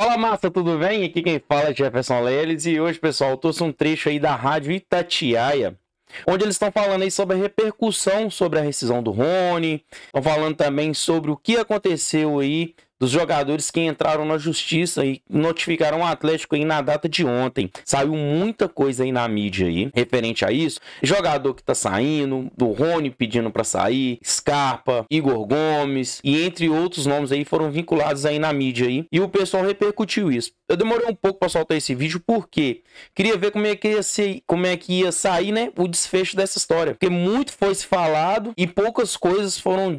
Fala massa, tudo bem? Aqui quem fala é Jefferson Leles e hoje, pessoal, eu trouxe um trecho aí da Rádio Itatiaia, onde eles estão falando aí sobre a repercussão sobre a rescisão do Rony, estão falando também sobre o que aconteceu aí dos jogadores que entraram na justiça e notificaram o Atlético aí na data de ontem. Saiu muita coisa aí na mídia aí, referente a isso. Jogador que tá saindo, do Rony pedindo pra sair, Scarpa, Igor Gomes e entre outros nomes aí foram vinculados aí na mídia aí. E o pessoal repercutiu isso. Eu demorei um pouco pra soltar esse vídeo porque queria ver como é que ia ser, como é que ia sair, né, o desfecho dessa história. Porque muito foi se falado e poucas coisas foram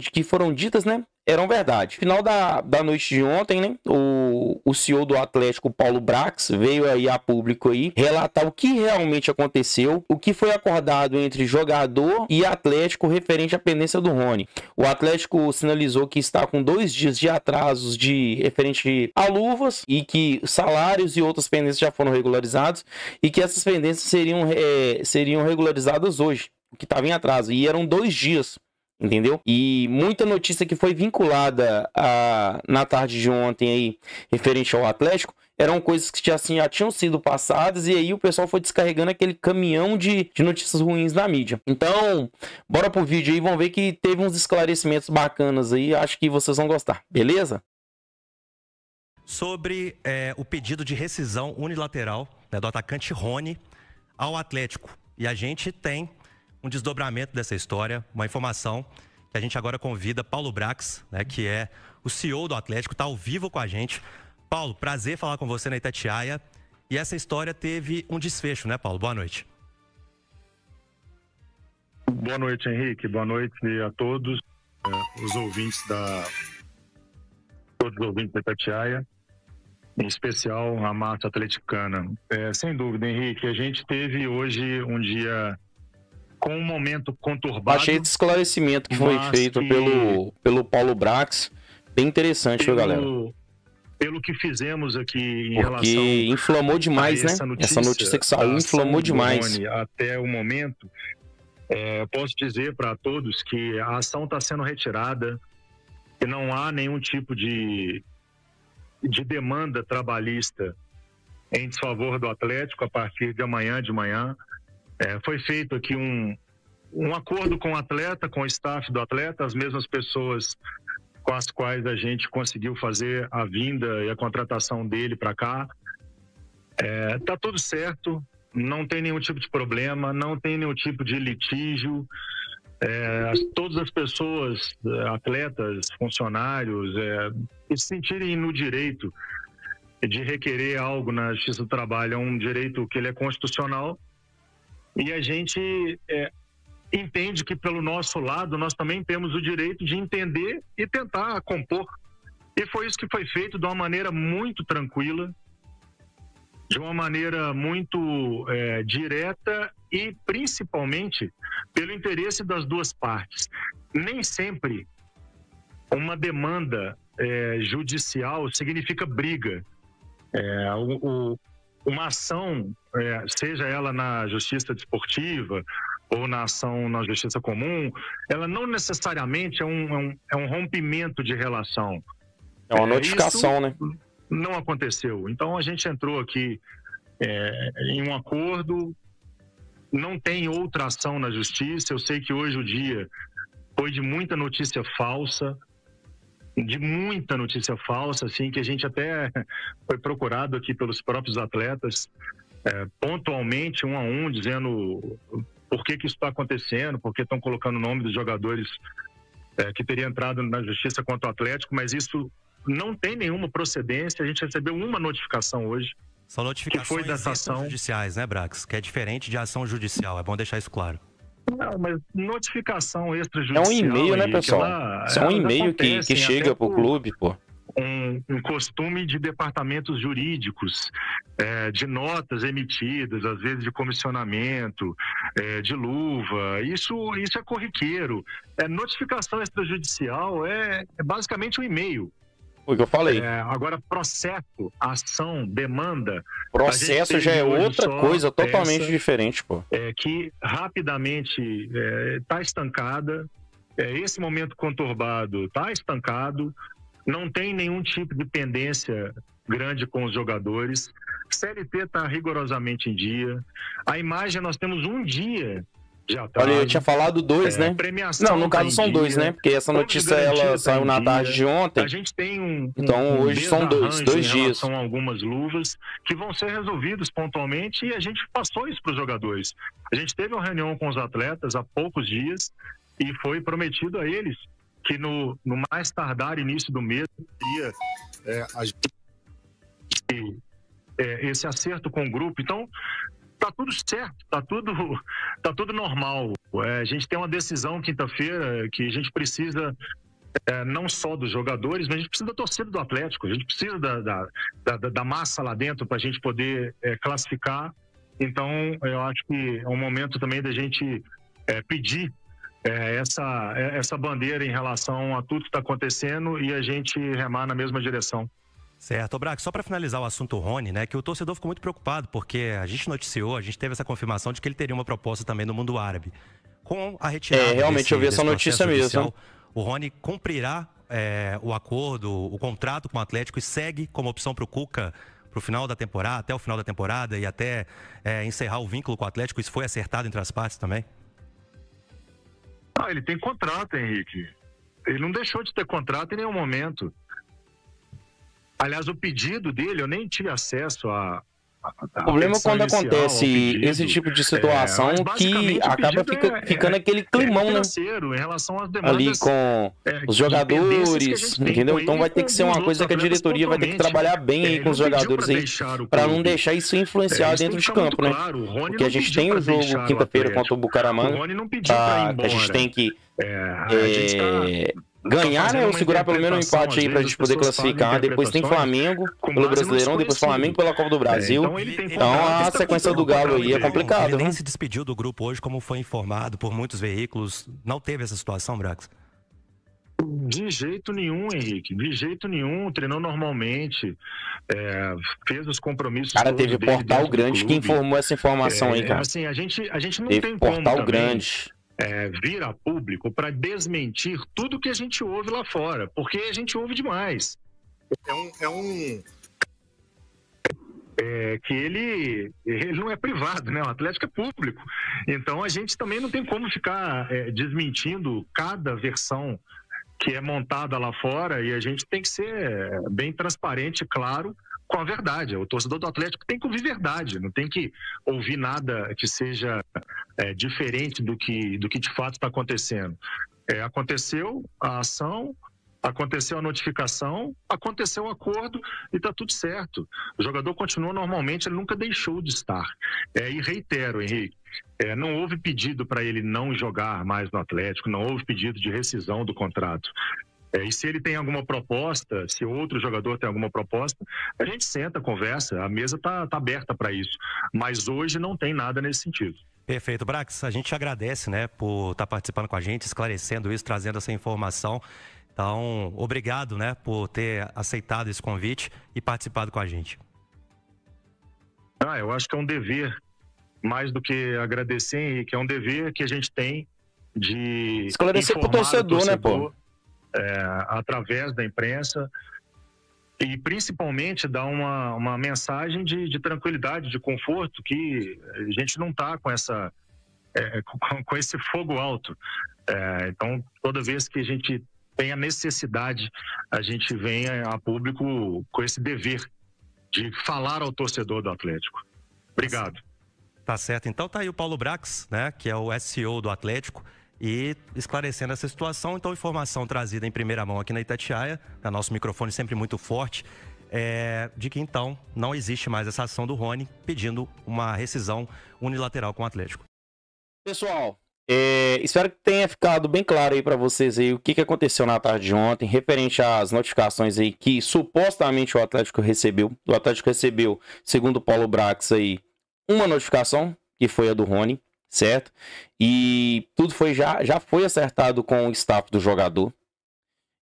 ditas, né, eram verdade. Final da noite de ontem, né? O CEO do Atlético, Paulo Brax, veio aí a público aí relatar o que realmente aconteceu, o que foi acordado entre jogador e Atlético referente à pendência do Rony. O Atlético sinalizou que está com 2 dias de atrasos referente a luvas e que salários e outras pendências já foram regularizados e que essas pendências seriam regularizadas hoje, o que estava em atraso. E eram 2 dias. Entendeu? E muita notícia que foi vinculada na tarde de ontem aí, referente ao Atlético, eram coisas que já tinham sido passadas e aí o pessoal foi descarregando aquele caminhão de notícias ruins na mídia. Então, bora pro vídeo aí, vamos ver que teve uns esclarecimentos bacanas aí, acho que vocês vão gostar, beleza? Sobre o pedido de rescisão unilateral, né, do atacante Rony ao Atlético. E a gente tem um desdobramento dessa história, uma informação que a gente agora convida Paulo Brax, né, que é o CEO do Atlético, está ao vivo com a gente. Paulo, prazer falar com você na Itatiaia. E essa história teve um desfecho, né, Paulo? Boa noite. Boa noite, Henrique. Boa noite a todos os ouvintes todos os ouvintes da Itatiaia, em especial a massa atleticana. Sem dúvida, Henrique, a gente teve hoje um dia com um momento conturbado. Achei esse esclarecimento que foi feito pelo Paulo Brax bem interessante, viu, galera? Pelo que fizemos aqui em Porque relação inflamou demais, né? Essa notícia que saiu inflamou demais. Até o momento, posso dizer para todos que a ação está sendo retirada, que não há nenhum tipo de demanda trabalhista em desfavor do Atlético a partir de amanhã de manhã. Foi feito aqui um acordo com o atleta, com o staff do atleta, as mesmas pessoas com as quais a gente conseguiu fazer a vinda e a contratação dele para cá. Tá tudo certo, não tem nenhum tipo de problema, não tem nenhum tipo de litígio. Todas as pessoas, atletas, funcionários, que se sentirem no direito de requerer algo na Justiça do Trabalho, é um direito que ele é constitucional. E a gente entende que, pelo nosso lado, nós também temos o direito de entender e tentar compor. E foi isso que foi feito de uma maneira muito tranquila, de uma maneira muito direta e, principalmente, pelo interesse das duas partes. Nem sempre uma demanda judicial significa briga. Uma ação, seja ela na justiça desportiva ou na ação na justiça comum, ela não necessariamente é um rompimento de relação. É uma notificação, né? Não aconteceu. Então a gente entrou aqui em um acordo, não tem outra ação na justiça. Eu sei que hoje o dia foi de muita notícia falsa, assim, que a gente até foi procurado aqui pelos próprios atletas, pontualmente, um a um, dizendo por que isso está acontecendo, por que estão colocando o nome dos jogadores que teriam entrado na justiça contra o Atlético, mas isso não tem nenhuma procedência. A gente recebeu uma notificação hoje. São notificações judiciais, né, Brax? Que é diferente de ação judicial, é bom deixar isso claro. Não, mas notificação extrajudicial... É um e-mail, né, pessoal? É um e-mail que chega pro clube, pô. Um costume de departamentos jurídicos, de notas emitidas, às vezes de comissionamento, de luva. Isso é corriqueiro. Notificação extrajudicial é basicamente um e-mail. Foi o que eu falei. Agora, processo, ação, demanda... Processo já é outra coisa totalmente diferente, pô. Que rapidamente está estancada. Esse momento conturbado está estancado. Não tem nenhum tipo de pendência grande com os jogadores. CLT está rigorosamente em dia. A imagem, nós temos um dia de atraso. Olha, eu tinha falado 2, né? Premiação não, no caso são 2, né? Porque essa notícia ela saiu na tarde de ontem. A gente tem então hoje são 2 dias. São algumas luvas que vão ser resolvidos pontualmente e a gente passou isso para os jogadores. A gente teve uma reunião com os atletas há poucos dias e foi prometido a eles que no mais tardar início do mês esse acerto com o grupo. Então tá tudo certo, tá tudo normal. A gente tem uma decisão quinta-feira que a gente precisa não só dos jogadores, mas a gente precisa da torcida do Atlético, a gente precisa da massa lá dentro para a gente poder classificar. Então eu acho que é um momento também da gente pedir essa bandeira em relação a tudo que está acontecendo e a gente remar na mesma direção. Certo. Brax, só para finalizar o assunto Rony, né, que o torcedor ficou muito preocupado, porque a gente noticiou, a gente teve essa confirmação de que ele teria uma proposta também no mundo árabe. Com a retirada realmente eu vi essa notícia mesmo. O Rony cumprirá o acordo, o contrato com o Atlético e segue como opção para o Cuca para o final da temporada, até o final da temporada e até encerrar o vínculo com o Atlético. Isso foi acertado entre as partes também? Ele tem contrato, Henrique. Ele não deixou de ter contrato em nenhum momento. Aliás, o pedido dele, eu nem tive acesso a o problema é quando acontece esse tipo de situação que acaba ficando aquele climão, né? Em relação às demandas, ali com os jogadores, entendeu? Então vai ter que ser uma coisa que a diretoria vai ter que trabalhar bem aí com os jogadores aí, para não deixar isso influenciar dentro de campo, né? Porque a gente tem o jogo quinta-feira contra o Bucaramanga, a gente tem que ganhar, né? Ou segurar pelo menos um empate aí pra gente poder classificar. Depois tem Flamengo pelo Brasileirão, depois Flamengo pela Copa do Brasil. Então a sequência do Galo aí é complicada. Ele nem se despediu do grupo hoje, como foi informado por muitos veículos. Não teve essa situação, Brax? De jeito nenhum, Henrique. De jeito nenhum. Treinou normalmente. Fez os compromissos. Cara, teve Portal Grande que informou essa informação aí, cara. Assim, a gente não teve tem Portal como Grande. Vir a público para desmentir tudo que a gente ouve lá fora, porque a gente ouve demais. Que ele não é privado, né? O Atlético é público. Então a gente também não tem como ficar desmentindo cada versão que é montada lá fora e a gente tem que ser bem transparente, claro, com a verdade. O torcedor do Atlético tem que ouvir verdade, não tem que ouvir nada que seja diferente do que de fato está acontecendo. Aconteceu a ação, aconteceu a notificação, aconteceu o acordo e está tudo certo. O jogador continua normalmente, ele nunca deixou de estar. E reitero, Henrique, não houve pedido para ele não jogar mais no Atlético, não houve pedido de rescisão do contrato. E se ele tem alguma proposta, se outro jogador tem alguma proposta, a gente senta, conversa, a mesa está aberta para isso. Mas hoje não tem nada nesse sentido. Perfeito. Brax, a gente te agradece, né, por estar participando com a gente, esclarecendo isso, trazendo essa informação. Então, obrigado, né, por ter aceitado esse convite e participado com a gente. Eu acho que é um dever, mais do que agradecer, Henrique, é um dever que a gente tem de esclarecer para o torcedor, né, pô? Através da imprensa e principalmente dar uma mensagem de tranquilidade, de conforto, que a gente não está com com esse fogo alto. Então, toda vez que a gente tem a necessidade, a gente vem a público com esse dever de falar ao torcedor do Atlético. Obrigado. Tá certo. Então tá aí o Paulo Brax, né, que é o SEO do Atlético, e esclarecendo essa situação. Então, informação trazida em primeira mão aqui na Itatiaia, nosso microfone sempre muito forte, de que então não existe mais essa ação do Rony pedindo uma rescisão unilateral com o Atlético. Pessoal, espero que tenha ficado bem claro aí para vocês aí o que aconteceu na tarde de ontem, referente às notificações aí que supostamente o Atlético recebeu. O Atlético recebeu, segundo o Paulo Brax aí, uma notificação, que foi a do Rony, certo? E tudo já foi acertado com o staff do jogador.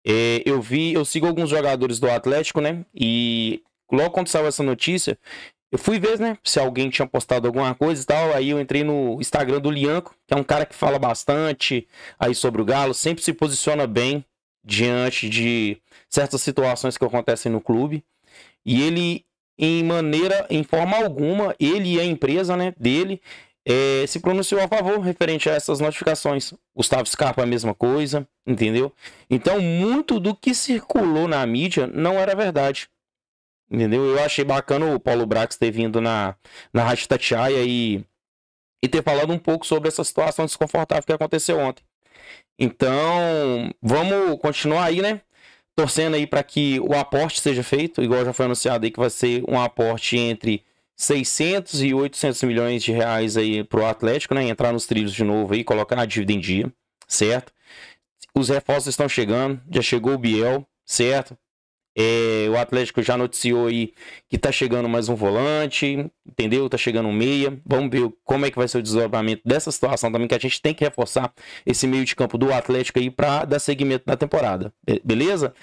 Eu sigo alguns jogadores do Atlético, né? E logo quando saiu essa notícia, eu fui ver, né, se alguém tinha postado alguma coisa e tal. Aí eu entrei no Instagram do Lianco, que é um cara que fala bastante aí sobre o Galo, sempre se posiciona bem diante de certas situações que acontecem no clube. E ele, em forma alguma, ele e a empresa, né, dele se pronunciou a favor referente a essas notificações. Gustavo Scarpa a mesma coisa, entendeu? Então, muito do que circulou na mídia não era verdade. Entendeu? Eu achei bacana o Paulo Brax ter vindo na Rádio Itatiaia e ter falado um pouco sobre essa situação desconfortável que aconteceu ontem. Então, vamos continuar aí, né? Torcendo aí para que o aporte seja feito, igual já foi anunciado aí que vai ser um aporte entre 600 e 800 milhões de reais aí pro Atlético, né? Entrar nos trilhos de novo aí, colocar a dívida em dia, certo? Os reforços estão chegando, já chegou o Biel, certo? O Atlético já noticiou aí que tá chegando mais um volante, entendeu? Tá chegando um meia. Vamos ver como é que vai ser o desdobramento dessa situação também, que a gente tem que reforçar esse meio de campo do Atlético aí para dar seguimento na temporada. Beleza?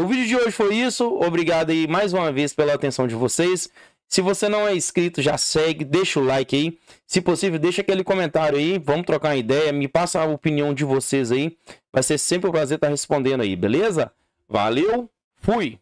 O vídeo de hoje foi isso. Obrigado aí mais uma vez pela atenção de vocês. Se você não é inscrito, já segue, deixa o like aí. Se possível, deixa aquele comentário aí. Vamos trocar uma ideia, me passa a opinião de vocês aí. Vai ser sempre um prazer estar respondendo aí, beleza? Valeu! Fui!